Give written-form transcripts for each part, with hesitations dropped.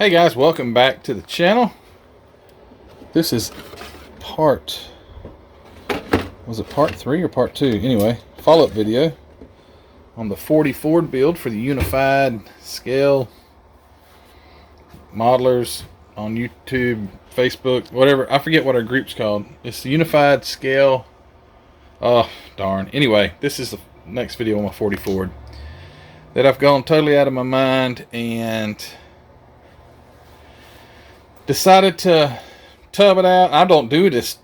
Hey guys, welcome back to the channel. This is was it part 3 or part 2? Anyway, follow-up video on the 40 Ford build for the unified scale modelers on YouTube, Facebook, whatever. I forget what our group's called. It's the unified scale. Oh, darn. Anyway, this is the next video on my 40 Ford that I've gone totally out of my mind and decided to tub it out. I don't do this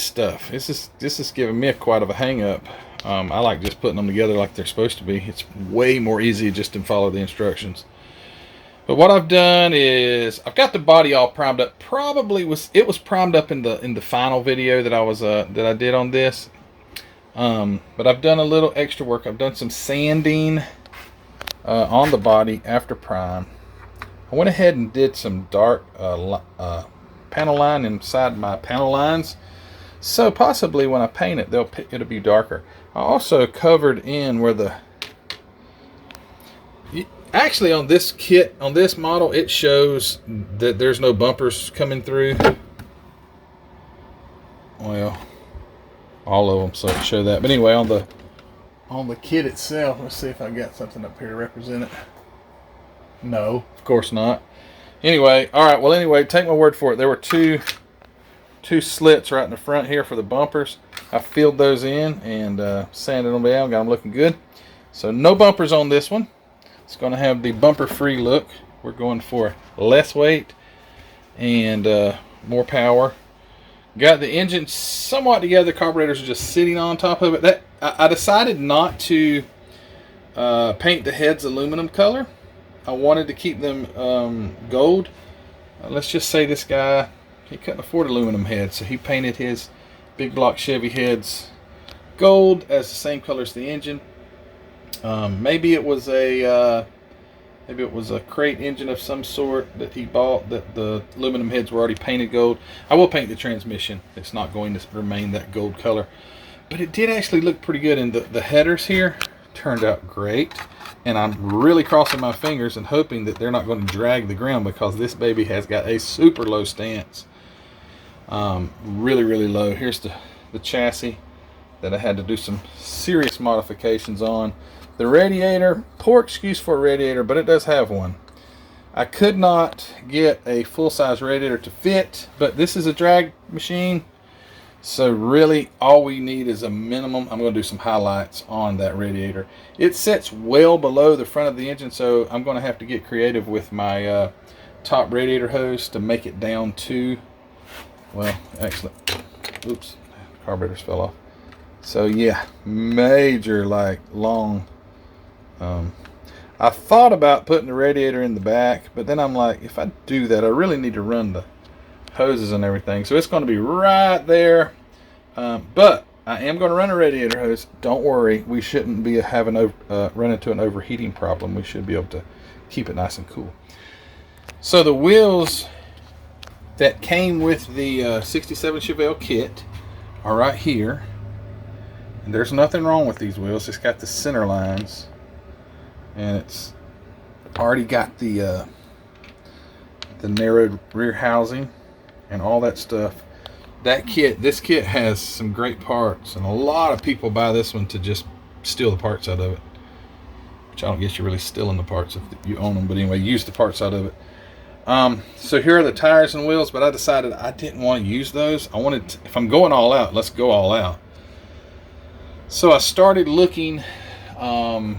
stuff. This is giving me quite of a hang up. I like just putting them together like they're supposed to be. It's way more easy just to follow the instructions. But what I've done is I've got the body all primed up. It was primed up in the final video that I did on this. But I've done a little extra work. I've done some sanding on the body after prime. I went ahead and did some dark panel line inside my panel lines, so possibly when I paint it, it'll be darker. I also covered in where actually on this kit, on this model, it shows that there's no bumpers coming through. Well, all of them, so it show that. But anyway, on the kit itself, let's see if I got something up here to represent it. No, of course not. Anyway, all right. Well, anyway, take my word for it. There were two slits right in the front here for the bumpers. I filled those in and sanded them down. Got them looking good. So no bumpers on this one. It's going to have the bumper-free look. We're going for less weight and more power. Got the engine somewhat together. The carburetors are just sitting on top of it. I decided not to paint the heads aluminum color. I wanted to keep them gold. Let's just say this guy, he couldn't afford aluminum heads, so he painted his big block Chevy heads gold as the same color as the engine. Maybe it was a crate engine of some sort that he bought, that the aluminum heads were already painted gold. I will paint the transmission. It's not going to remain that gold color, but it did actually look pretty good, and the headers here turned out great. And I'm really crossing my fingers and hoping that they're not going to drag the ground, because this baby has got a super low stance. Really, really low. Here's the chassis that I had to do some serious modifications on. The radiator, poor excuse for a radiator, but it does have one. I could not get a full-size radiator to fit, but this is a drag machine. So really all we need is a minimum. I'm going to do some highlights on that radiator. It sits well below the front of the engine, so I'm going to have to get creative with my top radiator hose to make it down to, well, actually, oops, carburetors fell off. So yeah, major, like, long. I thought about putting the radiator in the back, but then I'm like, if I do that, I really need to run the hoses and everything, so it's going to be right there. But I am going to run a radiator hose. Don't worry, we shouldn't be run into an overheating problem. We should be able to keep it nice and cool. So the wheels that came with the 67 Chevelle kit are right here, and there's nothing wrong with these wheels. It's got the center lines, and it's already got the narrowed rear housing and all that stuff. This kit has some great parts, and a lot of people buy this one to just steal the parts out of it, which I don't guess you're really stealing the parts if you own them, but anyway, use the parts out of it. So here are the tires and wheels, but I decided I didn't want to use those. I wanted to, if I'm going all out, let's go all out. So I started looking on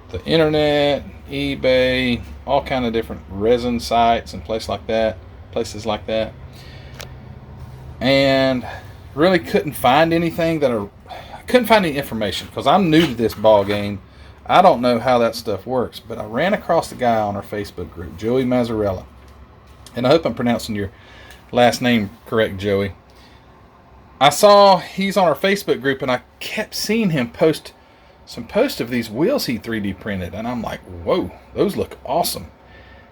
the internet, eBay, all kind of different resin sites and places like that, and really couldn't find anything I couldn't find any information, because I'm new to this ball game. I don't know how that stuff works, but I ran across the guy on our Facebook group, Joey Mazzarella, and I hope I'm pronouncing your last name correct, Joey. I saw he's on our Facebook group, and I kept seeing him post some posts of these wheels he 3D printed, and I'm like, whoa, those look awesome.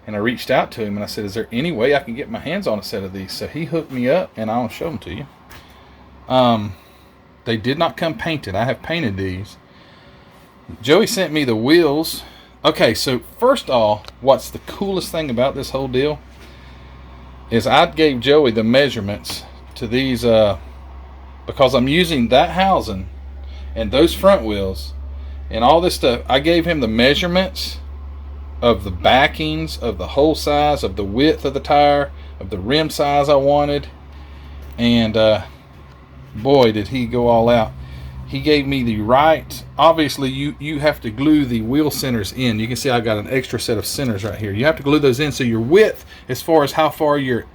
And I reached out to him and I said, is there any way I can get my hands on a set of these? So he hooked me up, and I'll show them to you. They did not come painted. I have painted these. Joey sent me the wheels Okay, so first of all, what's the coolest thing about this whole deal is I gave Joey the measurements to these, because I'm using that housing and those front wheels and all this stuff. I gave him the measurements of the backings, of the hole size, of the width of the tire, of the rim size I wanted, and boy did he go all out. He gave me the right, obviously you have to glue the wheel centers in. You can see I got an extra set of centers right here. You have to glue those in, so your width, as far as how far your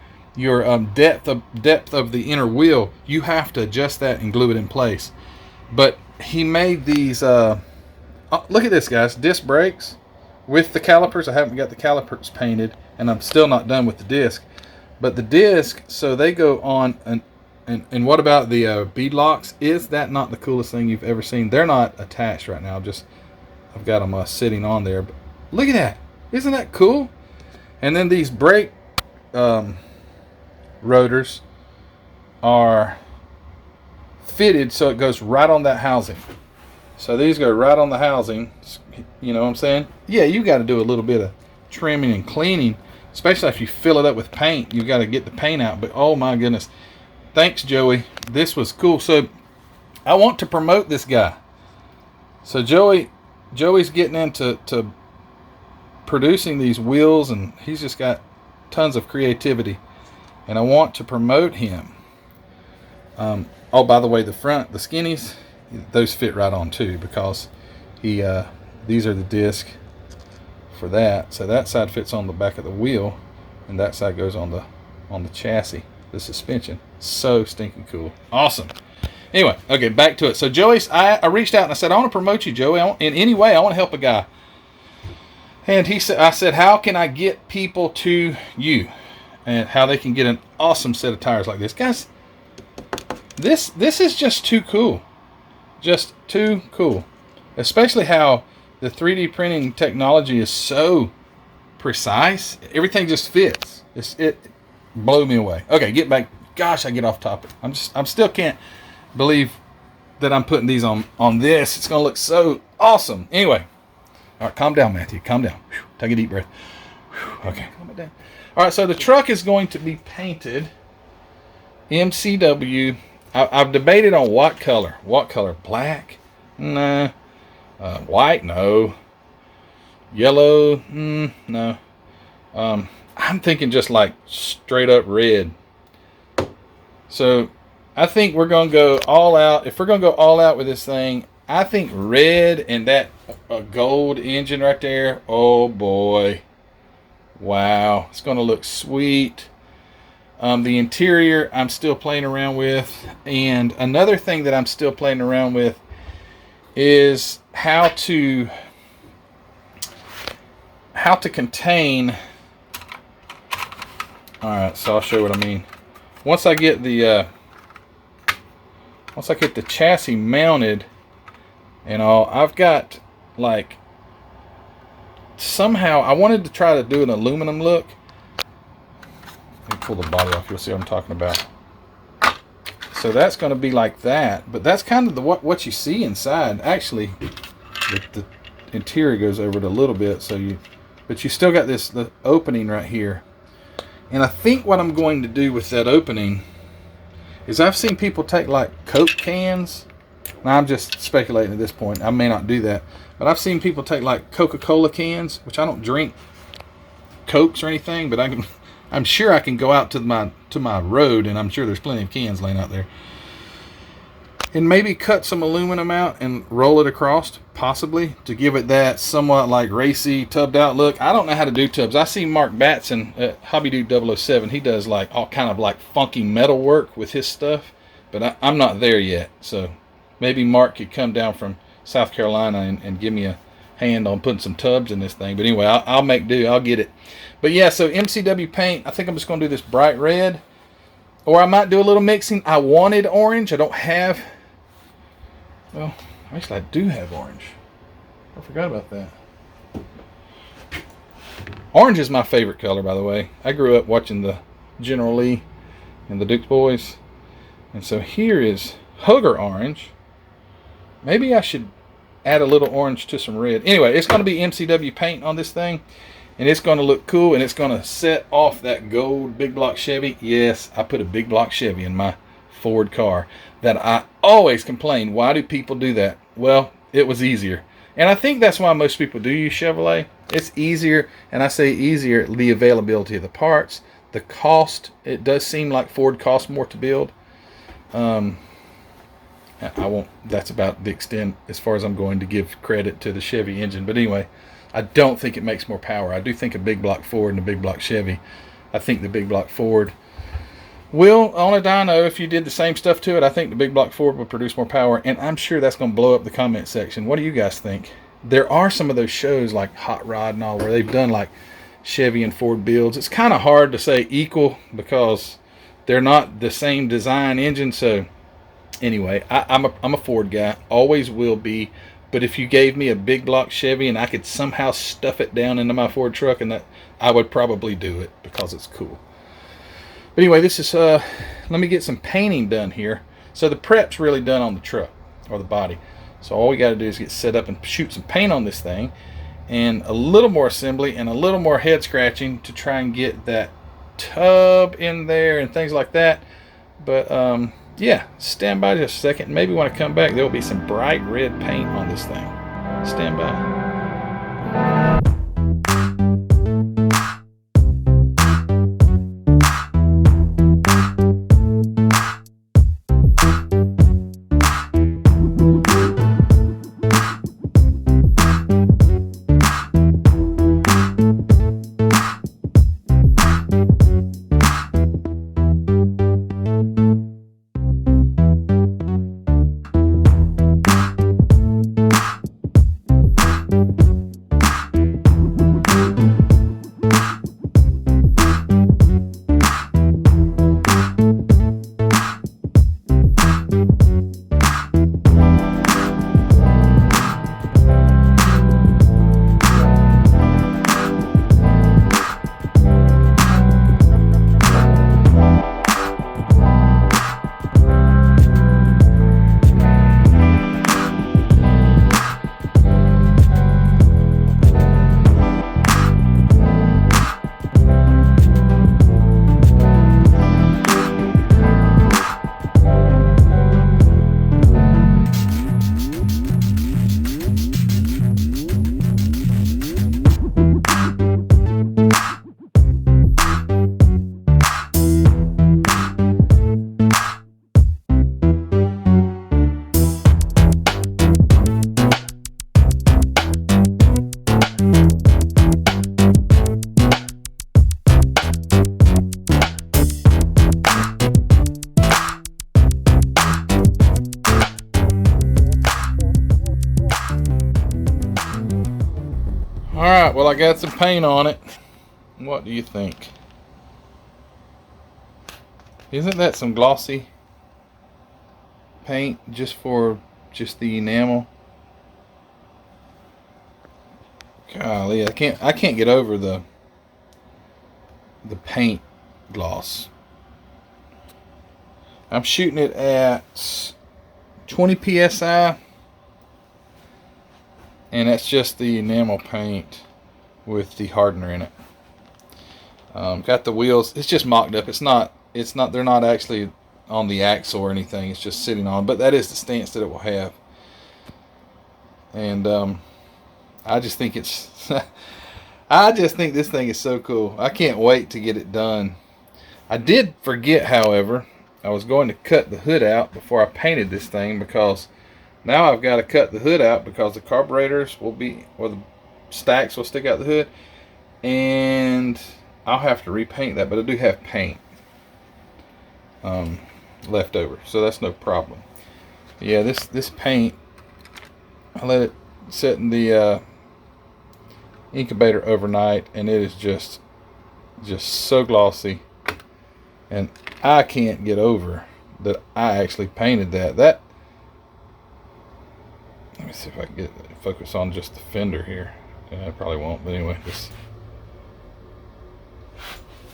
depth of the inner wheel, you have to adjust that and glue it in place. But he made these, look at this, guys, disc brakes with the calipers. I haven't got the calipers painted, and I'm still not done with the disc. But the disc, so they go on and what about the bead locks? Is that not the coolest thing you've ever seen? They're not attached right now. I've got them sitting on there. But look at that. Isn't that cool? And then these brake rotors are fitted so it goes right on that housing. So these go right on the housing. You know what I'm saying? Yeah, you got to do a little bit of trimming and cleaning, especially if you fill it up with paint. You got to get the paint out. But oh my goodness. Thanks, Joey. This was cool. So I want to promote this guy. So Joey's getting into producing these wheels, and he's just got tons of creativity, and I want to promote him. Oh, by the way, the front, the skinnies, those fit right on too, because these are the disc for that. So that side fits on the back of the wheel, and that side goes on the chassis, the suspension. So stinking cool. Awesome. Anyway, okay, back to it. So Joey, I reached out and I said, I want to promote you, Joey. In any way, I want to help a guy. And I said, how can I get people to you, and how they can get an awesome set of tires like this? Guys, this is just too cool. Just too cool. Especially how the 3D printing technology is so precise. Everything just fits. It blew me away. Okay, get back. Gosh, I get off topic. I'm still can't believe that I'm putting these on this. It's gonna look so awesome. Anyway, all right, calm down, Matthew. Calm down. Whew, take a deep breath. Whew, okay, calm it down. All right, so the truck is going to be painted MCW. I've debated on what color. What color? Black? Nah. White? No. Yellow? No. I'm thinking just like straight up red. So I think we're going to go all out. If we're going to go all out with this thing, I think red and that gold engine right there. Oh boy. Wow. It's going to look sweet. The interior I'm still playing around with. And another thing that I'm still playing around with is how to contain. Alright, so I'll show you what I mean. Once I get the chassis mounted and all, I've got like, somehow I wanted to try to do an aluminum look. Let me pull the body off, you'll see what I'm talking about. So that's going to be like that, but that's kind of what you see inside. Actually, the interior goes over it a little bit, but you still got the opening right here. And I think what I'm going to do with that opening is, I've seen people take like Coke cans. Now I'm just speculating at this point. I may not do that, but I've seen people take like Coca-Cola cans, which I don't drink Cokes or anything, but I'm sure I can go out to my road, and I'm sure there's plenty of cans laying out there, and maybe cut some aluminum out and roll it across, possibly, to give it that somewhat like racy, tubbed out look. I don't know how to do tubs. I see Mark Batson at Hobby Dude 007. He does like all kind of like funky metal work with his stuff, but I'm not there yet. So maybe Mark could come down from South Carolina and give me a hand on putting some tubs in this thing. But anyway, I'll make do. I'll get it. But yeah, so MCW paint, I think I'm just going to do this bright red, or I might do a little mixing. I wanted orange. I don't have. Well, actually I do have orange. I forgot about that. Orange is my favorite color, by the way. I grew up watching the General Lee and the Duke Boys. And so here is Hugger orange. Maybe I should add a little orange to some red. Anyway, it's going to be MCW paint on this thing, and it's going to look cool, and it's going to set off that gold big block Chevy. Yes, I put a big block Chevy in my Ford car that I always complain, why do people do that? Well, it was easier. And I think that's why most people do use Chevrolet. It's easier, and I say easier, the availability of the parts, the cost. It does seem like Ford costs more to build. I won't, that's about the extent as far as I'm going to give credit to the Chevy engine. But anyway, I don't think it makes more power. I do think a big block Ford and a big block Chevy. I think the big block Ford will, on a dyno, if you did the same stuff to it, I think the big block Ford would produce more power. And I'm sure that's going to blow up the comment section. What do you guys think? There are some of those shows like Hot Rod and all where they've done like Chevy and Ford builds. It's kind of hard to say equal because they're not the same design engine. So anyway, I'm a Ford guy, always will be. But if you gave me a big block Chevy and I could somehow stuff it down into my Ford truck, and that, I would probably do it because it's cool. But anyway, this is let me get some painting done here. So the prep's really done on the truck or the body. So all we got to do is get set up and shoot some paint on this thing, and a little more assembly and a little more head scratching to try and get that tub in there and things like that. But yeah, stand by just a second. Maybe when I come back, there will be some bright red paint on this thing. Stand by. Alright, well I got some paint on it. What do you think? Isn't that some glossy paint just for just the enamel? Golly, I can't get over the paint gloss. I'm shooting it at 20 psi, and that's just the enamel paint with the hardener in it. Got the wheels. It's just mocked up. It's not. They're not actually on the axle or anything. It's just sitting on. But that is the stance that it will have. And I just think it's. I just think this thing is so cool. I can't wait to get it done. I did forget, however, I was going to cut the hood out before I painted this thing, because now I've got to cut the hood out because the carburetors will be, or the stacks will stick out the hood, and I'll have to repaint that. But I do have paint left over, so that's no problem. Yeah, this paint, I let it sit in the incubator overnight, and it is just so glossy, and I can't get over that I actually painted that. Let me see if I can get focus on just the fender here. I probably won't, but anyway,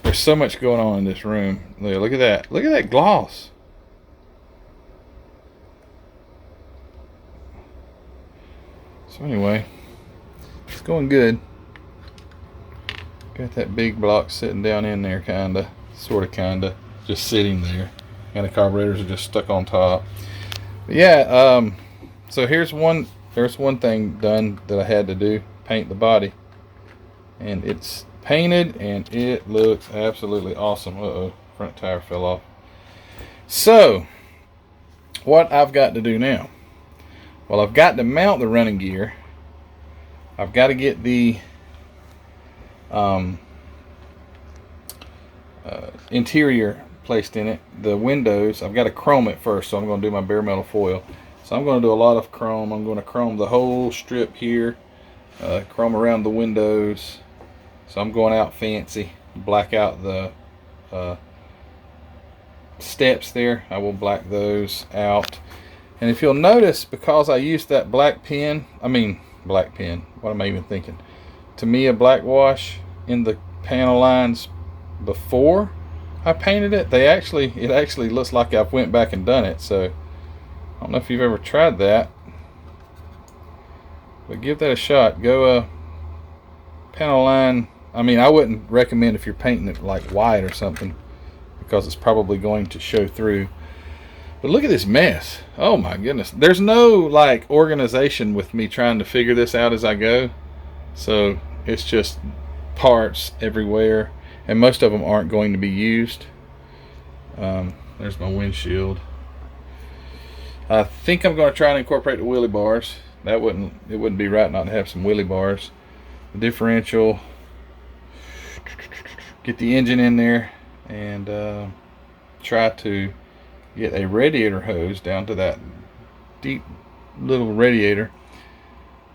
there's so much going on in this room. Look at that. Look at that gloss. So anyway, it's going good. Got that big block sitting down in there, kinda, kinda, just sitting there, and the carburetors are just stuck on top. But yeah, so there's one thing done that I had to do: paint the body, and it's painted, and it looks absolutely awesome. Uh-oh, front tire fell off. So what I've got to do now, well, I've got to mount the running gear. I've got to get the interior placed in it. The windows, I've got to chrome it first, so I'm going to do my bare metal foil. So I'm going to do a lot of chrome. I'm going to chrome the whole strip here, chrome around the windows. So I'm going out fancy. Black out the steps there. I will black those out. And if you'll notice, because I used that black pen, what am I even thinking? Tamiya black wash in the panel lines before I painted it, it actually looks like I've went back and done it. So I don't know if you've ever tried that, but give that a shot. Go panel line. I wouldn't recommend if you're painting it like white or something, because it's probably going to show through. But look at this mess. Oh my goodness. There's no like organization with me trying to figure this out as I go. So it's just parts everywhere, and most of them aren't going to be used. There's my windshield. I think I'm going to try and incorporate the wheelie bars. It wouldn't be right not to have some wheelie bars. The differential. Get the engine in there, and try to get a radiator hose down to that deep little radiator.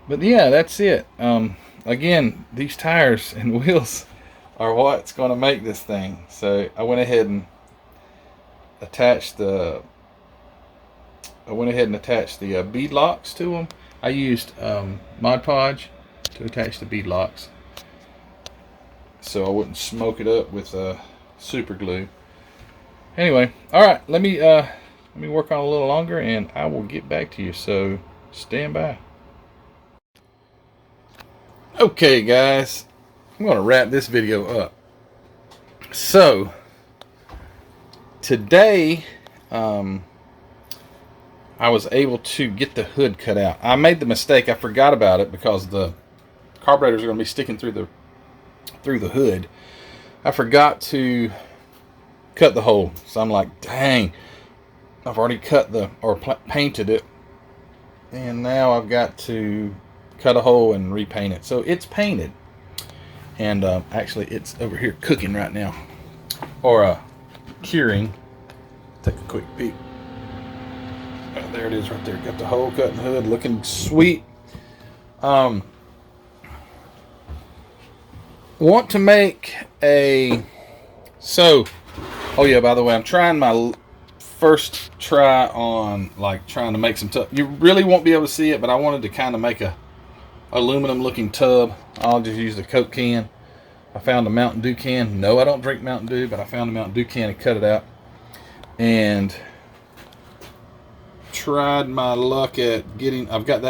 But yeah, that's it. Again, these tires and wheels are what's going to make this thing. So I went ahead and attached the bead locks to them. I used Mod Podge to attach the bead locks, so I wouldn't smoke it up with super glue. Anyway, all right, let me work on it a little longer, and I will get back to you. So stand by. Okay, guys, I'm going to wrap this video up. So today, I was able to get the hood cut out. I made the mistake. I forgot about it because the carburetors are going to be sticking through the hood. I forgot to cut the hole. So I'm like, dang, I've already painted it, and now I've got to cut a hole and repaint it. So it's painted, and actually it's over here cooking right now, or curing. Take a quick peek. There it is right there. Got the hole cut in the hood, looking sweet. Want to make oh yeah, by the way, I'm trying my first try on trying to make some tub. You really won't be able to see it, but I wanted to kind of make a aluminum looking tub. I'll just use the Coke can. I found a Mountain Dew can. No, I don't drink Mountain Dew, but I found a Mountain Dew can and cut it out, and tried my luck at getting. I've got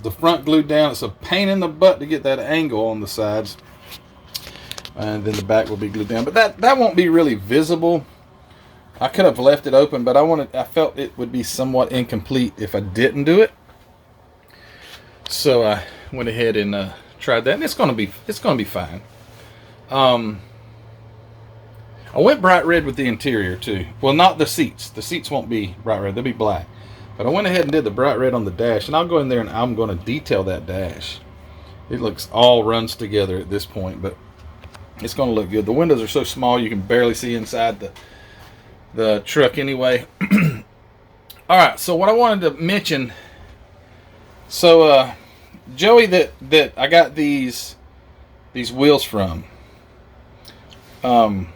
the front glued down. It's a pain in the butt to get that angle on the sides, and then the back will be glued down, but that won't be really visible. I could have left it open, but I felt it would be somewhat incomplete if I didn't do it. So I went ahead and tried that, and it's gonna be fine. I went bright red with the interior too. Well, not the seats. The seats won't be bright red; they'll be black. But I went ahead and did the bright red on the dash, and I'll go in there and I'm going to detail that dash. It looks all runs together at this point, but it's going to look good. The windows are so small you can barely see inside the truck anyway. All right, so what I wanted to mention, so Joey that I got these wheels from, so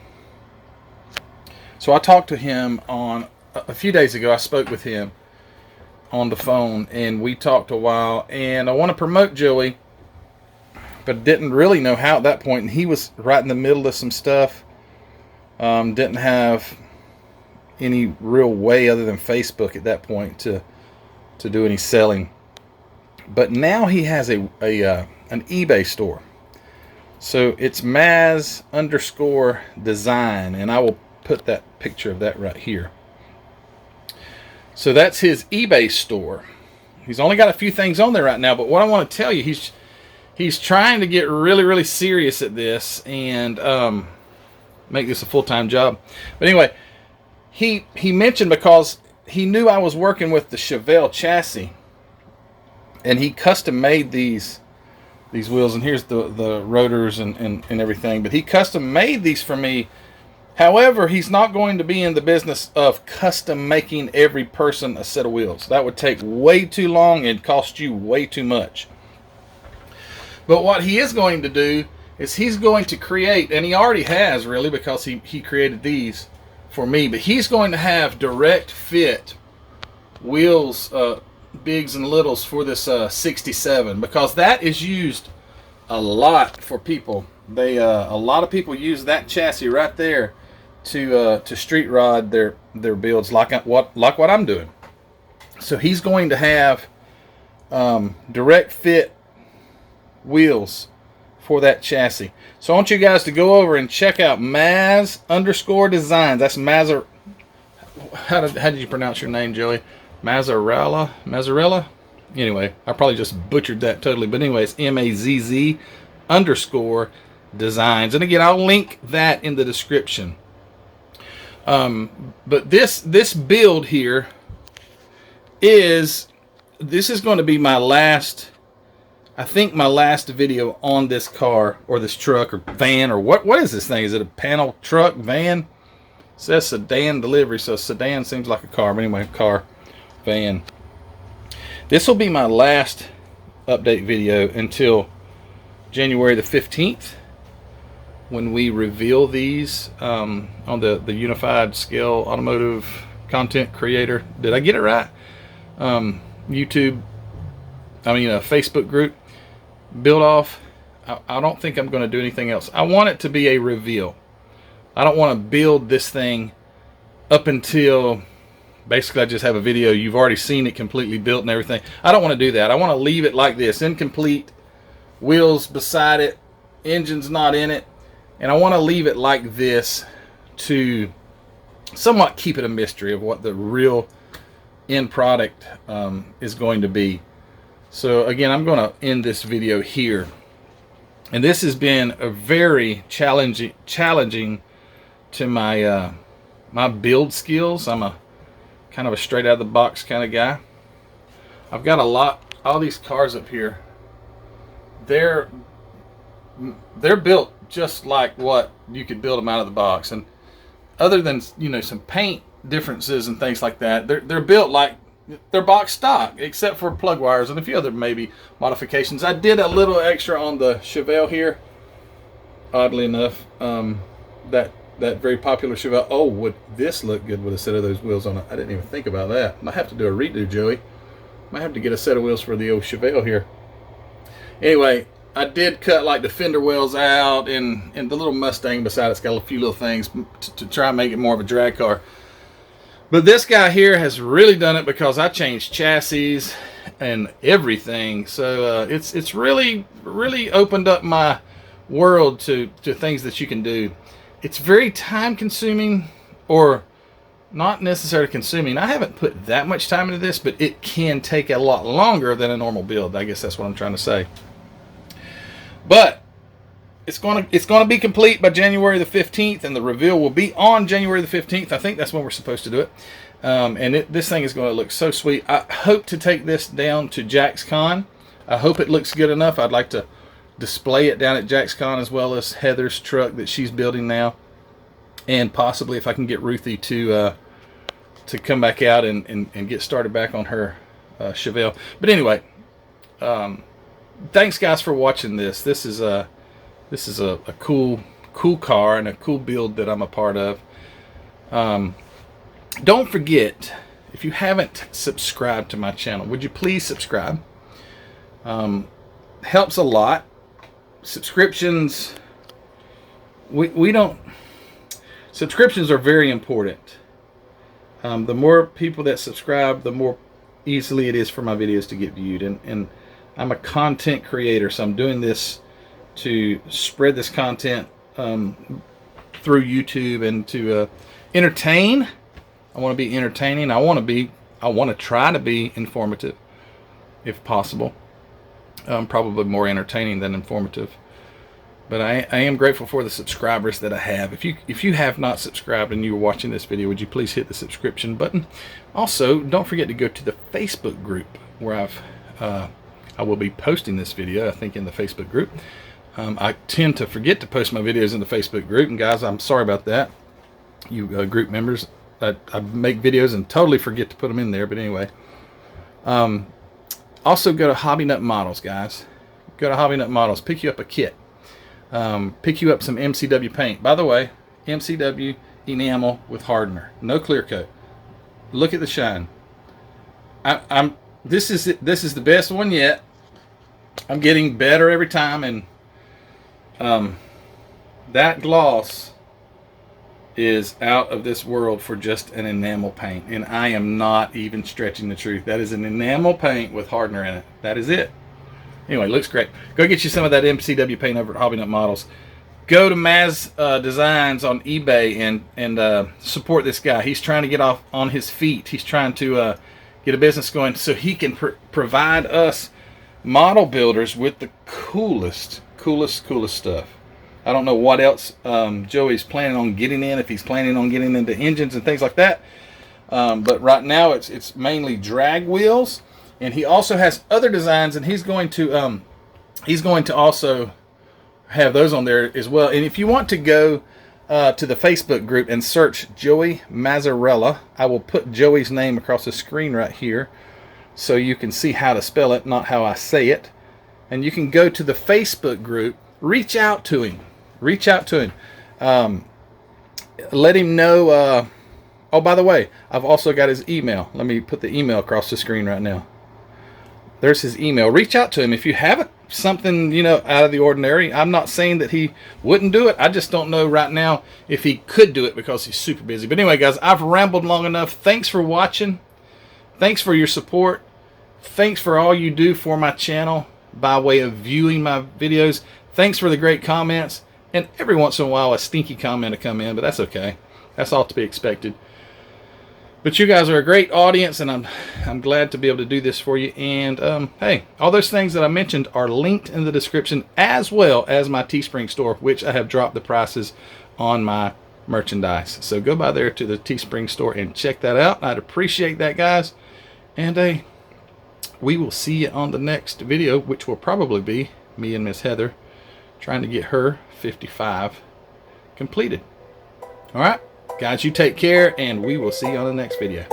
I talked to him on a few days ago. I spoke with him on the phone, and we talked a while, and I want to promote Joey, but didn't really know how at that point, and he was right in the middle of some stuff. Didn't have any real way other than Facebook at that point to do any selling. But now he has an eBay store. So it's Mazz_design, and I will put that picture of that right here. So that's his eBay store. He's only got a few things on there right now, but what I want to tell you, he's trying to get really, really serious at this and make this a full-time job. But anyway, he mentioned, because he knew I was working with the Chevelle chassis, and he custom made these wheels, and here's the rotors and everything, but he custom made these for me. However, he's not going to be in the business of custom making every person a set of wheels. That would take way too long and cost you way too much. But what he is going to do is he's going to create, and he already has really, because he created these for me, but he's going to have direct fit wheels, bigs and littles, for this 67, because that is used a lot for people. They a lot of people use that chassis right there to street rod their builds, like what I'm doing. So he's going to have direct fit wheels for that chassis. So I want you guys to go over and check out Mazz_designs. That's Mazzarella. How did you pronounce your name, Joey? Mazzarella? Anyway, I probably just butchered that totally. But anyway, it's MAZZ_designs. And again, I'll link that in the description. But this build here is going to be my last, I think my last video on this car, or this truck, or van, or what is this thing? Is it a panel truck, van? It says Sedan Delivery, so sedan seems like a car, but anyway, car, van. This will be my last update video until January the 15th, when we reveal these on the Unified Scale Automotive Content Creator. Did I get it right? Facebook group build off. I don't think I'm going to do anything else. I want it to be a reveal. I don't want to build this thing up until basically I just have a video. You've already seen it completely built and everything. I don't want to do that. I want to leave it like this, incomplete, wheels beside it, engine's not in it, and I want to leave it like this to somewhat keep it a mystery of what the real end product is going to be. So again, I'm going to end this video here, and this has been a very challenging to my my build skills. I'm a kind of a straight out of the box kind of guy. I've got all these cars up here, they're built just like what you could build them out of the box, and other than, you know, some paint differences and things like that, they're built like they're box stock, except for plug wires and a few other maybe modifications. I did a little extra on the Chevelle here, oddly enough. That very popular Chevelle. Oh, would this look good with a set of those wheels on it? I didn't even think about that. Might have to do a redo, Joey. Might have to get a set of wheels for the old Chevelle here. Anyway, I did cut like the fender wells out, and the little Mustang beside it's got a few little things to try and make it more of a drag car. But this guy here has really done it, because I changed chassis and everything. So it's really opened up my world to things that you can do. It's very time consuming, or not necessarily consuming. I haven't put that much time into this, but it can take a lot longer than a normal build. I guess that's what I'm trying to say. But it's going to be complete by January the 15th, and the reveal will be on January the 15th. I think that's when we're supposed to do it. This thing is going to look so sweet. I hope to take this down to JaxCon. I hope it looks good enough. I'd like to display it down at JaxCon, as well as Heather's truck that she's building now, and possibly if I can get Ruthie to come back out and get started back on her Chevelle. But anyway, thanks guys for watching this. This is a cool car and a cool build that I'm a part of. Don't forget, if you haven't subscribed to my channel, would you please subscribe? Helps a lot. Subscriptions, subscriptions are very important. The more people that subscribe, the more easily it is for my videos to get viewed, and I'm a content creator, so I'm doing this to spread this content through YouTube and to entertain. I want to be entertaining. I want to try to be informative, if possible. Probably more entertaining than informative. But I am grateful for the subscribers that I have. If you have not subscribed and you're watching this video, would you please hit the subscription button? Also, don't forget to go to the Facebook group where I will be posting this video, I think, in the Facebook group. I tend to forget to post my videos in the Facebook group, and guys, I'm sorry about that. You group members, I make videos and totally forget to put them in there, but anyway. Also go to Hobby Nut Models, guys. Go to Hobby Nut Models, pick you up a kit. Pick you up some MCW paint. By the way, MCW enamel with hardener, no clear coat. Look at the shine. This is the best one yet. I'm getting better every time, and that gloss is out of this world for just an enamel paint, and I am not even stretching the truth. That is an enamel paint with hardener in it. That is it. Anyway, looks great. Go get you some of that MCW paint over at Hobby Nut Models. Go to Mazz Designs on eBay and support this guy. He's trying to get off on his feet. He's trying to get a business going so he can provide us model builders with the coolest stuff. I don't know what else Joey's planning on getting in, if he's planning on getting into engines and things like that. But right now it's mainly drag wheels, and he also has other designs, and he's going to also have those on there as well. And if you want to go to the Facebook group and search Joey Mazzarella, I will put Joey's name across the screen right here so you can see how to spell it, not how I say it. And you can go to the Facebook group, reach out to him. Let him know. Oh, by the way, I've also got his email. Let me put the email across the screen right now. There's his email. Reach out to him if you have something, out of the ordinary. I'm not saying that he wouldn't do it. I just don't know right now if he could do it because he's super busy. But anyway, guys, I've rambled long enough. Thanks for watching. Thanks for your support. Thanks for all you do for my channel by way of viewing my videos. Thanks for the great comments. And every once in a while, a stinky comment will come in, but that's okay. That's all to be expected. But you guys are a great audience, and I'm glad to be able to do this for you. And hey, all those things that I mentioned are linked in the description, as well as my Teespring store, which I have dropped the prices on my merchandise. So go by there to the Teespring store and check that out. I'd appreciate that, guys. And we will see you on the next video, which will probably be me and Miss Heather trying to get her 55 completed. All right, guys, you take care, and we will see you on the next video.